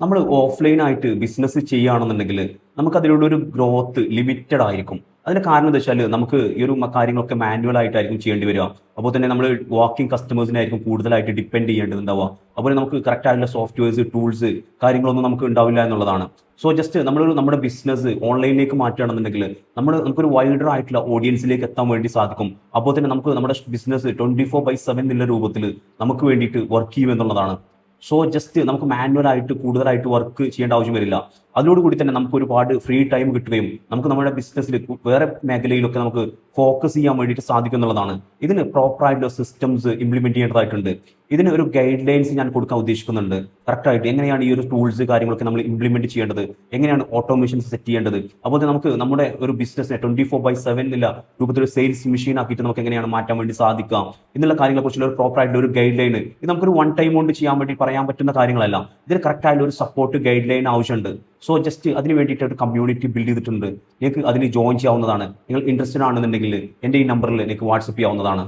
നമ്മൾ ഓഫ്ലൈനായിട്ട് ബിസിനസ് ചെയ്യുകയാണെന്നുണ്ടെങ്കിൽ നമുക്ക് അതിലൂടെ ഒരു ഗ്രോത്ത് ലിമിറ്റഡ് ആയിരിക്കും. അതിന് കാരണം എന്താ വെച്ചാൽ നമുക്ക് ഈ ഒരു കാര്യങ്ങളൊക്കെ മാനുവൽ ആയിട്ടായിരിക്കും ചെയ്യേണ്ടി വരിക. അപ്പോൾ തന്നെ നമ്മൾ വാക്കിംഗ് കസ്റ്റമേഴ്സിനായിരിക്കും കൂടുതലായിട്ട് ഡിപ്പെൻഡ് ചെയ്യേണ്ടതുണ്ടാവുക. അപ്പോൾ നമുക്ക് കറക്റ്റ് ആയിട്ടുള്ള സോഫ്റ്റ്വെയർസ്, ടൂൾസ്, കാര്യങ്ങളൊന്നും നമുക്ക് ഉണ്ടാവില്ല എന്നുള്ളതാണ്. സോ ജസ്റ്റ് നമ്മുടെ ബിസിനസ് ഓൺലൈനിലേക്ക് മാറ്റുകയാണെന്നുണ്ടെങ്കിൽ നമുക്കൊരു വൈഡർ ആയിട്ടുള്ള ഓഡിയൻസിലേക്ക് എത്താൻ വേണ്ടി സാധിക്കും. അപ്പോൾ തന്നെ നമുക്ക് നമ്മുടെ ബിസിനസ് 24/7 എന്നുള്ള രൂപത്തിൽ നമുക്ക് വേണ്ടിയിട്ട് വർക്ക് ചെയ്യും എന്നുള്ളതാണ്. സോ ജസ്റ്റ് നമുക്ക് മാനുവൽ ആയിട്ട് കൂടുതലായിട്ട് വർക്ക് ചെയ്യേണ്ട ആവശ്യം വരില്ല. അതോടുകൂടി തന്നെ നമുക്ക് ഒരുപാട് ഫ്രീ ടൈം കിട്ടുകയും നമുക്ക് നമ്മുടെ ബിസിനസ്സിൽ വേറെ മേഖലയിലൊക്കെ നമുക്ക് ഫോക്കസ് ചെയ്യാൻ വേണ്ടിയിട്ട് സാധിക്കും എന്നുള്ളതാണ്. ഇതിന് പ്രോപ്പർ ആയിട്ടുള്ള സിസ്റ്റംസ് ഇംപ്ലിമെന്റ് ചെയ്യേണ്ടതായിട്ടുണ്ട്. ഇതിന് ഒരു ഗൈഡ് ലൈൻസ് ഞാൻ കൊടുക്കാൻ ഉദ്ദേശിക്കുന്നുണ്ട്. കറക്റ്റായിട്ട് എങ്ങനെയാണ് ഈ ഒരു ടൂൾസ് കാര്യങ്ങളൊക്കെ നമ്മൾ ഇംപ്ലിമെന്റ് ചെയ്യേണ്ടത്, എങ്ങനെയാണ് ഓട്ടോമേഷൻസ് സെറ്റ് ചെയ്യേണ്ടത്, അപ്പോൾ നമുക്ക് നമ്മുടെ ഒരു ബിസിനസ്സിനെ 24/7 എന്നുള്ള രൂപത്തിൽ സെയിൽസ് മെഷീൻ ആക്കിയിട്ട് നമുക്ക് എങ്ങനെയാണ് മാറ്റാൻ വേണ്ടി സാധിക്കാം എന്നുള്ള കാര്യങ്ങളെ കുറിച്ചുള്ള ഒരു പ്രോപ്പർ ആയിട്ടുള്ള ഒരു ഗൈഡ് ലൈൻ. ഇത് നമുക്കൊരു വൺ ടൈം കൊണ്ട് ചെയ്യാൻ വേണ്ടി പറയാൻ പറ്റുന്ന കാര്യങ്ങളല്ല. ഇതിന് കറക്റ്റ് ആയിട്ടുള്ള ഒരു സപ്പോർട്ട് ഗൈഡ് ലൈൻ ആവശ്യമുണ്ട്. സോ ജസ്റ്റ് അതിന് വേണ്ടിയിട്ട് ഒരു കമ്മ്യൂണിറ്റി ബിൽഡ് ചെയ്തിട്ടുണ്ട്. നിങ്ങൾക്ക് അതിൽ ജോയിൻ ചെയ്യാവുന്നതാണ്. നിങ്ങൾ ഇൻട്രസ്റ്റഡ് ആണെന്നുണ്ടെങ്കിൽ എൻ്റെ ഈ നമ്പറിൽ നിങ്ങൾക്ക് വാട്സപ്പ് ചെയ്യാവുന്നതാണ്.